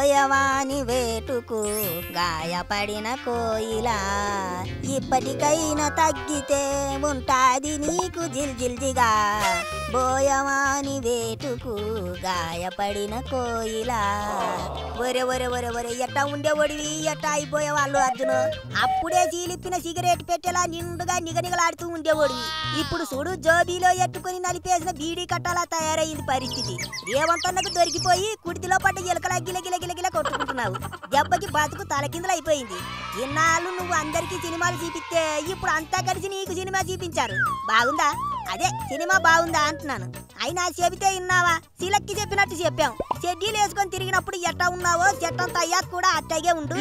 బోయవాని వేటుకు గాయపడిన కోయిలా ఇప్పటికైనా తగ్గితే ఉంటాది నీకు జిల్జిల్జిగా బోయవాని వేటుకు గాయపడిన కోయిలా ఒరే ఒరే ఒరే ఒరే ఎట్టా ఉండేవాడివి ఎట్టా అయిపోయేవాళ్ళు అర్జును అప్పుడే చీలిప్పిన సిగరెట్ పెట్టేలా నిండుగా నిగనిగలాడుతూ ఉండేవాడివి ఇప్పుడు చూడు జోబీలో ఎట్టుకుని నలిపేసిన బీడీ కట్టాలా తయారయ్యింది పరిస్థితి రేవంతన్నకు దొరికిపోయి కుడితిలో పడ్డ ఎలకలా గిలగిలగిలగిల కొట్టుకుంటున్నావు దెబ్బకి బతుకు తలకిందులైపోయింది ఇన్నాళ్ళు నువ్వు అందరికీ సినిమాలు చూపిస్తే ఇప్పుడు అంతా కలిసి నీకు సినిమా చూపించారు బాగుందా అదే సినిమా బాగుందా అంటున్నాను అయినా చెబితే ఇన్నావా సిలక్కి చెప్పినట్టు చెప్పాం షెడ్యూల్ వేసుకొని తిరిగినప్పుడు ఎట్టా ఉన్నావో చెట్టంత అయ్యాక కూడా అట్టాగే ఉండు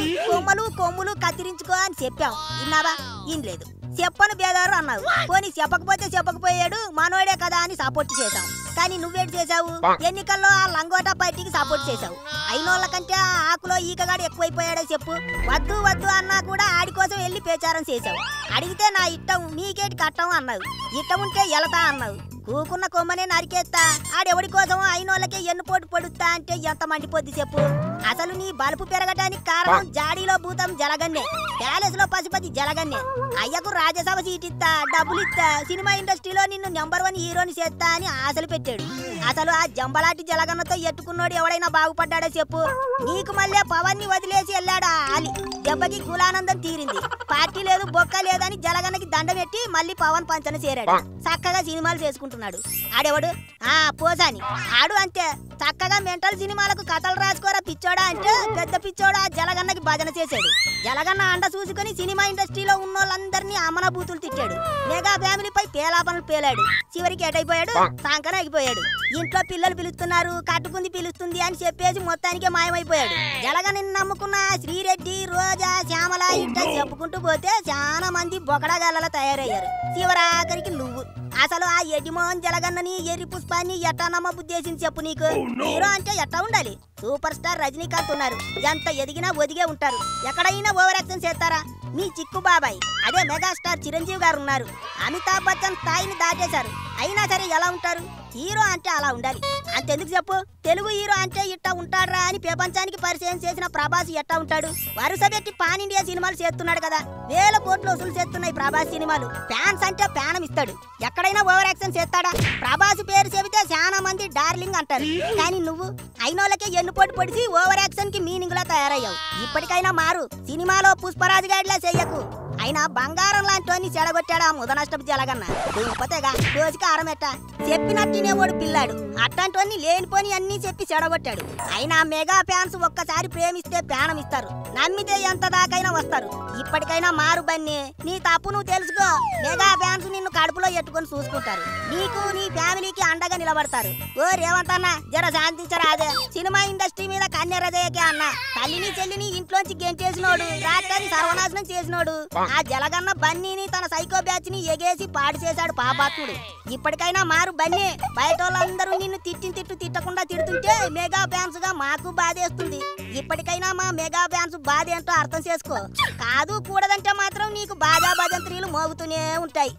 కొమ్ములు కత్తిరించుకో అని చెప్పాం ఇన్నావా ఇన్లేదు చెప్పను బేదారు అన్నావు పోనీ చెప్పకపోతే చెప్పకపోయాడు మనోడే కదా అని సపోర్ట్ చేశావు కానీ నువ్వేటి చేశావు ఎన్నికల్లో ఆ లంగోటా పార్టీకి సపోర్ట్ చేశావు అయినోళ్ళ కంటే ఆ ఆకులో ఈకగాడు ఎక్కువైపోయాడో చెప్పు వద్దు వద్దు అన్నా కూడా ఆడి కోసం వెళ్ళి ప్రచారం చేశావు అడిగితే నా ఇట్టం నీకేటి కట్టం అన్నావు ఇట్టం ఉంటే ఎలతా అన్నావు కూకున్న కొమ్మనే నరికేస్తా ఆడెవడి కోసం అయినోళ్ళకే ఎన్నుపోటు పొడుస్తా అంటే ఎంత మండిపోద్ది చెప్పు అసలు నీ బలుపు పెరగడానికి కారణం జాడీలో భూతం జలగన్నే ప్యాలెస్ లో పశుపతి జలగన్నే అయ్యకు రాజ్యసభ సీట్ ఇస్తా డబ్బులు ఇస్తా సినిమా ఇండస్ట్రీలో నిన్ను నెంబర్ 1 హీరోని చేస్తా అని ఆశలు పెట్టాడు అసలు ఆ జంబలాటి జలగన్నతో ఎట్టుకున్నోడు ఎవడైనా బాగుపడ్డాడో చెప్పు నీకు మళ్ళీ పవన్ ని వదిలేసి వెళ్ళాడా ఆలి దెబ్బకి కులానందం తీరింది పార్టీ లేదు బొక్క లేదని జలగన్నకి దండం పెట్టి మళ్ళీ పవన్ పంచన చేరాడు చక్కగా సినిమాలు చేసుకుంటున్నాడు ఆడెవడు పోసాని ఆడు అంతే చక్కగా మెంటల్ సినిమాలకు కథలు రాసుకోరా పిచ్చోడా అంటే పెద్ద పిచ్చోడా జలగన్నకి భజన చేశాడు జలగన్న అండ చూసుకుని సినిమా ఇండస్ట్రీలో ఉన్నోళ్ళందరినీ అమన బూతులు తిట్టాడు మెగా ఫ్యామిలీపై పేలాపనలు పేలాడు చివరికి ఎటైపోయాడు సంకనాగిపోయాడు ఇంట్లో పిల్లలు పిలుస్తున్నారు కట్టుకుంది పిలుస్తుంది అని చెప్పేసి మొత్తానికే మాయమైపోయాడు జలగన్ని నమ్ముకున్న శ్రీరెడ్డి రోజా శ్యామల ఇంట చెప్పుకుంటూ పోతే చాలా మంది బొకడగాళ్ళ తయారయ్యారు చివరాఖరికి నువ్వు అసలు ఆ ఎడిమోహన్ జలగన్నని ఎర్రి పుష్పాన్ని ఎట్టా నమ్మ బుద్ధేసింది చెప్పు నీకు హీరో అంటే ఎట్టా ఉండాలి సూపర్ స్టార్ రజనీకాంత్ ఉన్నారు ఎంత ఎదిగినా ఒదిగే ఉంటారు ఎక్కడైనా ఓవర్ యాక్షన్ చేస్తారా మీ చిక్కు బాబాయ్ అదే మెగాస్టార్ చిరంజీవి గారు ఉన్నారు అమితాబ్ బచ్చన్ స్థాయిని దాటేశారు అయినా సరే ఎలా ఉంటారు హీరో అంటే అలా ఉండాలి అంతెందుకు చెప్పు తెలుగు హీరో అంటే ఇట్టా ఉంటాడ్రా అని ప్రపంచానికి పరిచయం చేసిన ప్రభాస్ ఎట్టా ఉంటాడు వరుస పెట్టి పాన్ ఇండియా సినిమాలు చేస్తున్నాడు కదా వేల కోట్లు వసూలు చేస్తున్నాయి ప్రభాస్ సినిమాలు ఫ్యాన్స్ అంటే ప్రాణం ఇస్తాడు ఎక్కడైనా ఓవర్ యాక్షన్ చేస్తాడా ప్రభాస్ పేరు చెబితే చాలా మంది డార్లింగ్ అంటారు కానీ నువ్వు అయినోళ్ళకే ఎన్నుపోటు పొడిచి ఓవర్ యాక్షన్ కి మీనింగ్ లా తయారయ్యావు ఇప్పటికైనా మారు సినిమాలో పుష్పరాజు గాడిలా చెయ్యకు అయినా బంగారం లాంటి చెడగొట్టాడా ముదనష్టపు జలగన్న దుంపతేగా రోజుకి ఆరమెట్ట చెప్పినట్టునేవాడు పిల్లాడు అట్లాంటివన్నీ లేనిపోని అన్ని చెప్పి చెడగొట్టాడు అయినా మెగా ఫ్యాన్స్ ఒక్కసారి ప్రేమిస్తే ప్రాణం ఇస్తారు నమ్మితే ఎంత దాకైనా వస్తారు ఇప్పటికైనా మారు బన్నీ నీ తప్పు నువ్వు తెలుసుకో మెగా ఫ్యాన్స్ నిన్ను కడుపులో ఎట్టుకొని చూసుకుంటారు నీకు నీ ఫ్యామిలీకి అండగా నిలబడతారు ఓ రేవంతన్న జర శాంతించరా అదే సినిమా ఇండస్ట్రీ మీద కన్యరదయకే అన్న తల్లిని చెల్లిని ఇంట్లోంచి గెంటేసినోడు రాత్రి సర్వనాశనం చేసినోడు ఆ జలగన్న బన్నీని తన సైకో బ్యాచ్ ని ఎగేసి పాడు చేశాడు పాపాత్ముడు ఇప్పటికైనా మారు బన్నీ బయట వాళ్ళందరూ నిన్ను తిట్టు తిట్టకుండా తిడుతుంటే మెగా ఫ్యాన్స్ గా మాకు బాధేస్తుంది ఇప్పటికైనా మా మెగా ఫ్యాన్స్ బాధ ఏంటో అర్థం చేసుకో కాదు కూడదంటే మాత్రం నీకు బాగా భజంత్రీలు మోగుతూనే ఉంటాయి